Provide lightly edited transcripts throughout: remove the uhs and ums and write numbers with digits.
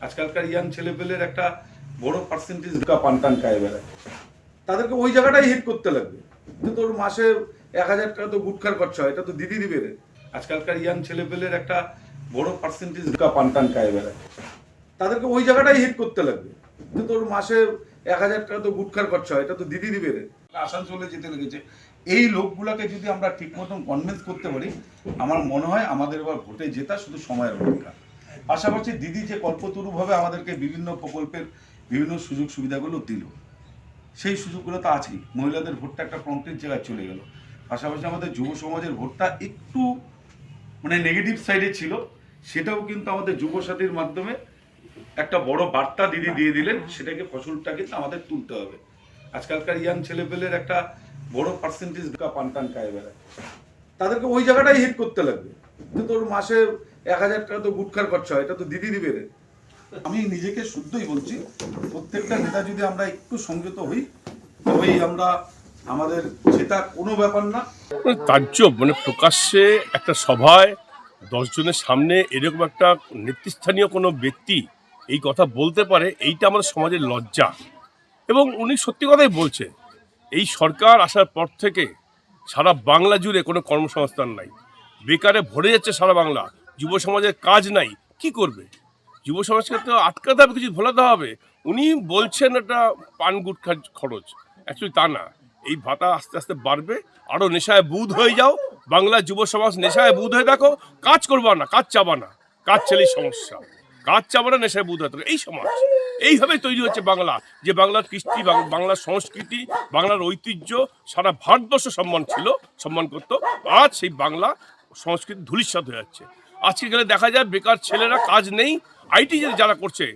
আজকালকার ইয়াং ছেলেপেলের একটা বড় পার্সেন্টেজ পানটান খায় বেড়ায়, তাদেরকে ওই জায়গাটাই হিট করতে লাগবে। কিন্তু তোর মাসে 1,000 টাকা তো গুটখার খরচা হয়, এটা তো দিদি দিবে রে। আজকালকার ইয়াং ছেলেপেলের একটা বড় পার্সেন্টেজ পানটান খায় বেড়ায়, তাদেরকে ওই জায়গাটাই হিট করতে লাগবে। কিন্তু তোর মাসে 1,000 টাকা তো গুটখার খরচা হয়, এটা তো দিদি দিবে রে। আসানসোলে যেতে লেগেছে। এই লোকগুলোকে যদি আমরা ঠিক মতন কনভিন্স করতে পারি, আমার মনে হয় আমাদের এবার ভোটে জেতা শুধু সময়ের অপেক্ষা। পাশাপাশি দিদি যে কল্পতরুভাবে আমাদেরকে বিভিন্ন প্রকল্পের বিভিন্ন সুযোগ সুবিধাগুলো দিল, সেই সুযোগগুলো তো আছেই। মহিলাদের ভোটটা একটা কংক্রিট জায়গায় চলে গেল। পাশাপাশি আমাদের যুব সমাজের ভোটটা একটু নেগেটিভ সাইডে ছিল, সেটাও কিন্তু আমাদের যুব সাথীর মাধ্যমে একটা বড় বার্তা দিদি দিয়ে দিলেন। সেটাকে ফসলটা কিন্তু আমাদের তুলতে হবে। আজকালকার ইয়াং ছেলেপেলের একটা বড় পার্সেন্টেজ পানটান খায় বেড়ায়, তাদেরকে ওই জায়গাটাই হিট করতে লাগবে। কিন্তু তোর মাসে 1,000 টাকা তো গুটখার খরচা হয়, এটা তো দিদি দিবে রে। আমি নিজেকে শুদ্ধই বলছি, প্রত্যেকটা নেতা যদি আমরা একটু সংযত হই, তবেই আমরা আমাদের সেটা কোনো ব্যাপার না। তাজ্জব প্রকাশ্যে একটা সভায় 10 জনের সামনে এরকম একটা নেতৃস্থানীয় কোনো ব্যক্তি এই কথা বলতে পারে, এইটা আমাদের সমাজের লজ্জা। এবং উনি সত্যি কথাই বলছে, এই সরকার আসার পর থেকে সারা বাংলা জুড়ে কোনো কর্মসংস্থান নাই, বেকারে ভরে যাচ্ছে সারা বাংলা, যুব সমাজের কাজ নাই, কি করবে? যুব সমাজকে তো আটকাতে হবে, কিছু ভোলাতে হবে। উনি বলছেন এটা পান গুটখার খরচ, অ্যাকচুয়ালি তা না। এই ভাতা আস্তে আস্তে বাড়বে, আরও নেশায় বুধ হয়ে যাও। বাংলার যুব সমাজ নেশায় বুধ হয়ে দেখো, কাজ করবা না, কাজ চাবা না, কাজ ছেলেই সমস্যা, কাজ চাবা না, নেশায় বুধ হয়ে থাকো। এই সমাজ এইভাবে তৈরি হচ্ছে বাংলা, যে বাংলার কৃষ্টি, বাংলার সংস্কৃতি, বাংলার ঐতিহ্য সারা ভারতবর্ষ সম্মান করতো, আজ সেই বাংলা সংস্কৃতি ধূলিসাৎ হয়ে যাচ্ছে। আজকে গেলে দেখা যায় বেকার ছেলেরা, কাজ নেই। আইটি যারা করছে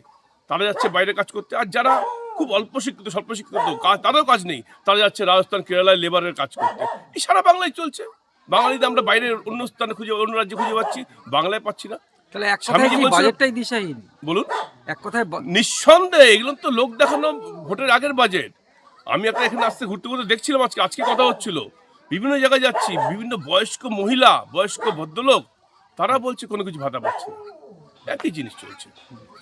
তারা যাচ্ছে বাইরে কাজ করতে, আর যারা খুব অল্প শিক্ষিত, স্বল্প শিক্ষিত, তারাও কাজ নেই, তারা যাচ্ছে রাজস্থান, কেরালায় লেবারের কাজ করতে। এই সারা বাংলায় চলছে। বাঙালিতে আমরা বাইরের অন্য স্থানে খুঁজে, অন্য রাজ্যে খুঁজে পাচ্ছি, বাংলায় পাচ্ছি না। তাহলে এক কথায় কি বাজেটটাই দিশাহীন? বলুন। এক কথায় নিঃসন্দেহে এগুলো তো লোক দেখানো ভোটের আগের বাজেট। আমি একটা এখানে আসতে ঘুরতে ঘুরতে দেখছিলাম, আজকে কথা হচ্ছিল, বিভিন্ন জায়গায় যাচ্ছি, বিভিন্ন বয়স্ক মহিলা, বয়স্ক ভদ্রলোক, তারা বলছে কোনো কিছু ভাতা পাচ্ছে না। একই জিনিস চলছে,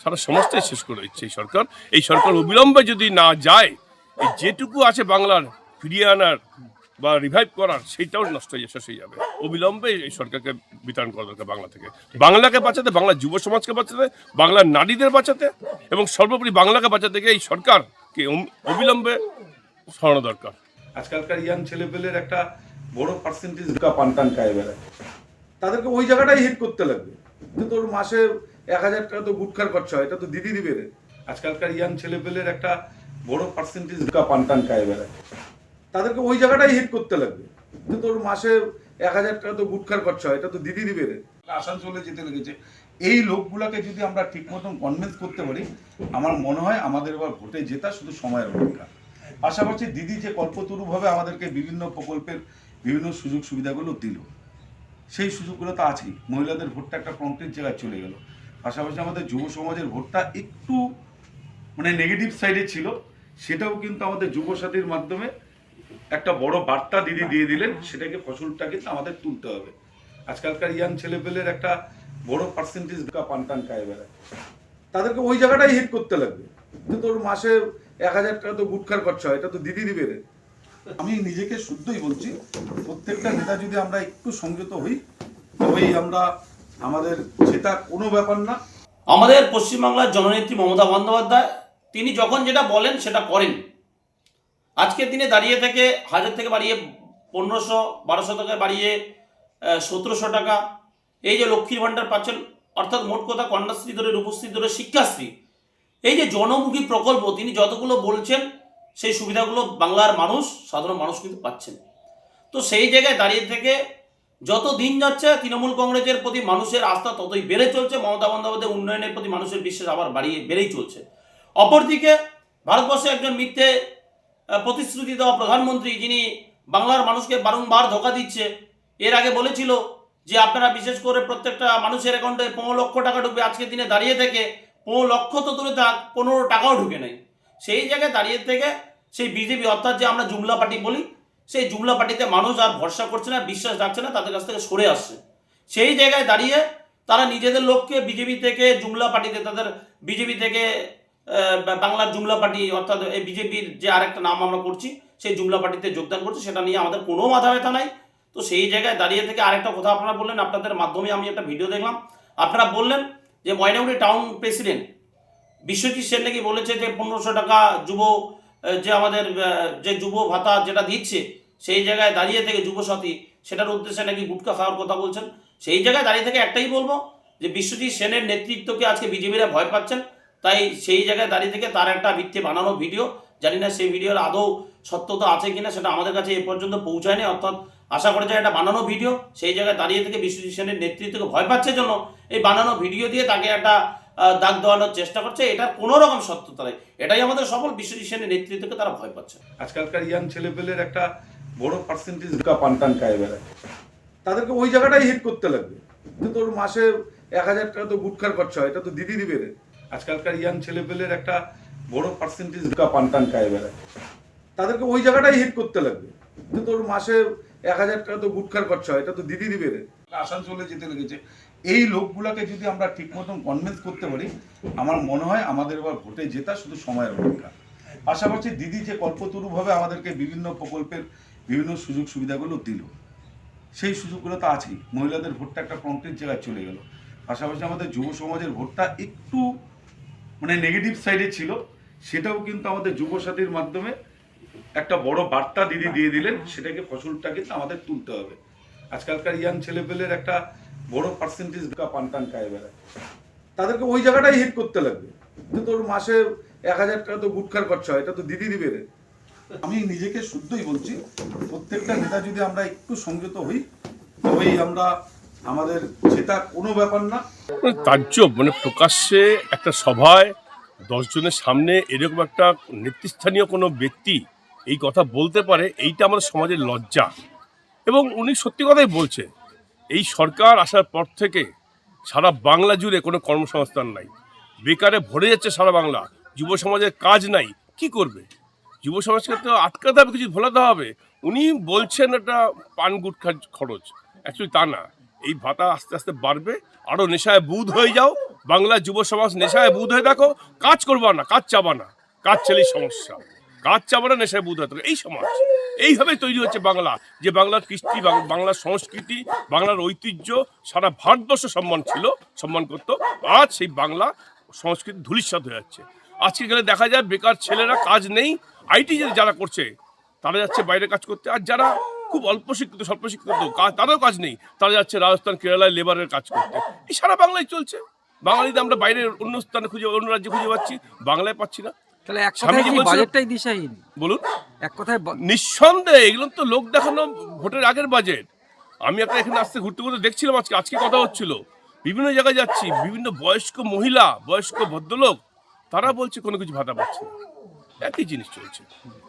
সারা সমাজটাই শেষ করে দিচ্ছে এই সরকার। এই সরকার অবিলম্বে যদি না যায়, এই যেটুকু আছে বাংলার ফিরিয়ে আনার বা রিভাইভ করার, সেইটাও নষ্ট হয়ে শেষ হয়ে যাবে। অবিলম্বে এই সরকারকে বিতরণ করা দরকার বাংলা থেকে, বাংলাকে বাঁচাতে, বাংলার যুব সমাজকে বাঁচাতে, বাংলার নারীদের বাঁচাতে, এবং সর্বোপরি বাংলাকে বাঁচাতে গিয়ে এই সরকারকে অবিলম্বে সরানো দরকার। আজকালকার ইয়াং ছেলেপেলের একটা বড় পার্সেন্টেজ পানটান খায় বেড়ায়, তাদেরকে ওই জায়গাটাই হিট করতে লাগবে। কিন্তু তোর মাসে 1,000 টাকা তো গুটখার খরচা হয়, এটা তো দিদি দিবে রে। আজকালকার ইয়াং ছেলেপেলের একটা বড় পার্সেন্টেজ পানটান খায় বেড়ায়, তাদেরকে ওই জায়গাটাই হিট করতে লাগবে। কিন্তু তোর মাসে 1,000 টাকা তো গুটখার খরচা হয়, এটা তো দিদি দিবে রে। আসানসোলে যেতে লেগেছে। এই লোকগুলোকে যদি আমরা ঠিক মতন কনভিন্স করতে পারি, আমার মনে হয় আমাদের এবার ভোটে জেতা শুধু সময়ের অপেক্ষা। পাশাপাশি দিদি যে কল্পতরুভাবে আমাদেরকে বিভিন্ন প্রকল্পের বিভিন্ন সুযোগ সুবিধাগুলো দিল, সেই সুযোগগুলো তো আছেই। মহিলাদের ভোটটা একটা কংক্রিট জায়গায় চলে গেল। পাশাপাশি আমাদের যুব সমাজের ভোটটা একটু নেগেটিভ সাইডে ছিল, সেটাও কিন্তু আমাদের যুব সাথীর মাধ্যমে একটা বড় বার্তা দিদি দিয়ে দিলেন। সেটাকে ফসলটা কিন্তু আমাদের তুলতে হবে। আজকালকার ইয়াং ছেলেপেলের একটা বড় পার্সেন্টেজ পানটান খায় বেড়ায়, তাদেরকে ওই জায়গাটাই হিট করতে লাগবে। কিন্তু তোর মাসে 1,000 টাকা তো গুটখার খরচা হয়, এটা তো দিদি দিবে রে। আমি নিজেকে শুদ্ধই বলছি, প্রত্যেকটা নেতা যদি আমরা একটু সংযত হই, তবেই আমরা আমাদের সেটা কোনো ব্যাপার না। আমাদের পশ্চিমবাংলার জননেত্রী মমতা বন্দ্যোপাধ্যায়, তিনি যখন যেটা বলেন সেটা করেন। আজকের দিনে দাঁড়িয়ে থেকে 1,000 থেকে বাড়িয়ে 1500, 1200 থেকে বাড়িয়ে 1700 টাকা, এই যে লক্ষ্মীর ভাণ্ডার পাচ্ছেন, অর্থাৎ মোট কথা কন্যাশ্রী ধরে, রূপশ্রী ধরে, শিক্ষাশ্রী, এই যে জনমুখী প্রকল্প তিনি যতগুলো বলছেন, সেই সুবিধাগুলো বাংলার মানুষ, সাধারণ মানুষ কিন্তু পাচ্ছেন। তো সেই জায়গায় দাঁড়িয়ে থেকে যত দিন যাচ্ছে, তৃণমূল কংগ্রেসের প্রতি মানুষের আস্থা ততই বেড়ে চলছে, মমতা বন্দ্যোপাধ্যায়ের উন্নয়নের প্রতি মানুষের বিশ্বাস আবার বেড়েই চলছে। অপরদিকে ভারতবর্ষে একজন মিথ্যে প্রতিশ্রুতি দেওয়া প্রধানমন্ত্রী, যিনি বাংলার মানুষকে বারংবার ধোঁকা দিচ্ছে, এর আগে বলেছিল যে আপনারা বিশেষ করে প্রত্যেকটা মানুষের অ্যাকাউন্টে 15 লক্ষ টাকা ঢুকবে। আজকের দিনে দাঁড়িয়ে থেকে 15 লক্ষ তো দূরে থাক, 15 টাকাও ঢুকে নেই। সেই জায়গায় দাঁড়িয়ে থেকে সেই বিজেপি, অর্থাৎ যে আমরা জুমলা পার্টি বলি, সেই জুমলা পার্টিতে মানুষ আর ভরসা করছে না, বিশ্বাস রাখছে না, তাদের কাছ থেকে সরে আসছে। সেই জায়গায় দাঁড়িয়ে তারা নিজেদের লোককে বিজেপি থেকে জুমলা পার্টিতে তাদের বিজেপি থেকে বাংলার জুমলা পার্টি অর্থাৎ এই বিজেপির যে আরেকটা নাম আমরা করছি সেই জুমলা পার্টিতে যোগদান করছে, সেটা নিয়ে আমাদের কোনো মাথা ব্যথা নাই। তো সেই জায়গায় দাঁড়িয়ে থেকে আরেকটা কথা আপনারা বললেন, আপনাদের মাধ্যমে আমি একটা ভিডিও দেখলাম, আপনারা বললেন যে ময়নাগুড়ি টাউন প্রেসিডেন্ট বিশ্বজিৎ সেন নাকি বলেছে যে 1500 টাকা যুব যে আমাদের যে যুব ভাতা যেটা দিচ্ছে সেই জায়গায় দাঁড়িয়ে থেকে যুবসাথী সেটার উদ্দেশ্যে নাকি গুটকা খাওয়ার কথা বলছেন। সেই জায়গায় দাঁড়িয়ে থেকে একটাই বলবো যে বিশ্বজিৎ সেনের নেতৃত্বকে আজকে বিজেপিরা ভয় পাচ্ছেন, তাই সেই জায়গায় দাঁড়িয়ে থেকে তার একটা মিথ্যে বানানো ভিডিও, জানি না সেই ভিডিওর আদৌ সত্যতা আছে কিনা সেটা আমাদের কাছে এ পর্যন্ত পৌঁছায়নি, অর্থাৎ আশা করা যায় একটা বানানো ভিডিও। সেই জায়গায় দাঁড়িয়ে থেকে বিশ্বজিৎ সেনের নেতৃত্বকে ভয় পাচ্ছে জন্য এই বানানো ভিডিও দিয়ে তাকে একটা দাগ দেওয়ানোর চেষ্টা করছে, এটার কোনো রকম সত্যতা নেই। এটাই আমাদের সফল, বিশ্বজিৎ সেনের নেতৃত্বকে তারা ভয় পাচ্ছে। আজকালকার ইয়াং ছেলেপেলের একটা বড় পার্সেন্টেজ পানটান খায় বেড়ায়, তাদেরকে ওই জায়গাটাই হিট করতে লাগবে। কিন্তু ওর মাসে 1000 টাকা তো গুটখার খরচা হয়, এটা তো দিদি দিবে রে। আজকালকার ইয়াং ছেলেপেলের একটা বড় পার্সেন্টেজ পানটান খায় বেড়ায়, তাদেরকে ওই জায়গাটাই হিট করতে লাগবে। কিন্তু ওর মাসে 1000 টাকা তো গুটখার খরচা হয়, এটা তো দিদি দিবে রে। আসানসোলে যেতে লেগেছে। এই লোকগুলাকে যদি আমরা ঠিক মতন কনভিন্স করতে পারি, আমার মনে হয় আমাদের এবার ভোটে জেতা শুধু সময়ের অপেক্ষা। পাশাপাশি দিদি যে কল্পতরুভাবে আমাদেরকে বিভিন্ন প্রকল্পের বিভিন্ন সুযোগ সুবিধাগুলো দিল, সেই সুযোগগুলো তো আছেই। মহিলাদের ভোটটা একটা কংক্রিট জায়গায় চলে গেল। পাশাপাশি আমাদের যুব সমাজের ভোটটা একটু মানে নেগেটিভ সাইডে ছিল, সেটাও কিন্তু আমাদের যুবসাথীর মাধ্যমে একটা বড় বার্তা দিদি দিয়ে দিলেন, সেটাকে ফসলটা কিন্তু আমাদের তুলতে হবে। আজকালকার ইয়াং ছেলেপেলের একটা বড় পার্সেন্টেজ পানটান খায় বেড়ায়, তাদেরকে ওই জায়গাটাই হিট করতে লাগবে। কিন্তু ওর মাসে 1000 টাকা তো গুটখার খরচা হয়, এটা তো দিদি দিবে রে। আমি নিজেকে শুদ্ধই বলছি, প্রত্যেকটা নেতা যদি আমরা একটু সংযত হই তবেই আমরা আমাদের সেটা কোনো ব্যাপার না। তাজ্জব, প্রকাশ্যে একটা সভায় 10 জনের সামনে এরকম একটা নেতৃস্থানীয় কোনো ব্যক্তি এই কথা বলতে পারে, এইটা আমাদের সমাজের লজ্জা। এবং উনি সত্যি কথাই বলছে, এই সরকার আসার পর থেকে সারা বাংলা জুড়ে কোনো কর্মসংস্থান নাই, বেকারে ভরে যাচ্ছে সারা বাংলা, যুব সমাজের কাজ নাই, কি করবে? যুব সমাজকে তো আটকাতে হবে, কিছু ভোলাতে হবে। উনি বলছেন একটা পান গুটখার খরচ, অ্যাকচুয়ালি তা না। এই ভাতা আস্তে আস্তে বাড়বে, আরও নেশায় বুঁদ হয়ে যাও, বাংলার যুব সমাজ নেশায় বুঁদ হয়ে দেখো, কাজ করবা না, কাজ চাবা না, কাজ চালেই সমস্যা, কাজ চাবা না, নেশায় বুঁদ হয়ে এই সমাজ। এইভাবে তৈরি হচ্ছে বাংলা, যে বাংলার কৃষ্টি, বাংলার সংস্কৃতি, বাংলার ঐতিহ্য সারা ভারতবর্ষ সম্মান করতো, আজ সেই বাংলা সংস্কৃতি ধূলিসাৎ হয়ে যাচ্ছে। আজকে গেলে দেখা যায় বেকার ছেলেরা কাজ নেই, আইটি যারা করছে তারা যাচ্ছে বাইরে কাজ করতে, আর যারা খুব অল্প শিক্ষিত স্বল্প শিক্ষিত তাদেরও কাজ নেই, তারা যাচ্ছে রাজস্থান কেরালায় লেবারের কাজ করতে। এই সারা বাংলায় চলছে। বাঙালিতে আমরা বাইরের অন্য স্থানে খুঁজে, অন্য রাজ্যে খুঁজে পাচ্ছি, বাংলায় পাচ্ছি না। তাহলে এক কথায় কি বাজেটটাই দিশাহীন? বলুন। এক কথায় নিঃসন্দেহে এগুলো তো লোক দেখানো ভোটের আগের বাজেট। আমি একটা এখানে আসতে ঘুরতে ঘুরতে দেখছিলাম, আজকে কথা হচ্ছিল, বিভিন্ন জায়গায় যাচ্ছি, বিভিন্ন বয়স্ক মহিলা, বয়স্ক ভদ্রলোক, তারা বলছে কোনো কিছু ভাতা পাচ্ছে না। একই জিনিস চলছে,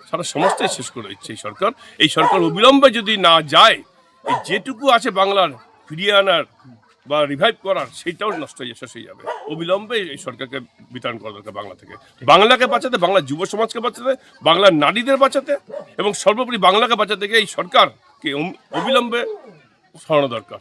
সারা সমাজটাই শেষ করে দিচ্ছে এই সরকার। এই সরকার অবিলম্বে যদি না যায়, এই যেটুকু আছে বাংলার ফিরিয়ে আনার বা রিভাইভ করার, সেইটাও নষ্ট হয়ে শেষ হয়ে যাবে। অবিলম্বে এই সরকারকে বিতরণ করা দরকার বাংলা থেকে, বাংলাকে বাঁচাতে, বাংলার যুব সমাজকে বাঁচাতে, বাংলার নারীদের বাঁচাতে, এবং সর্বোপরি বাংলাকে বাঁচাতে গিয়ে এই সরকারকে অবিলম্বে সরানো দরকার।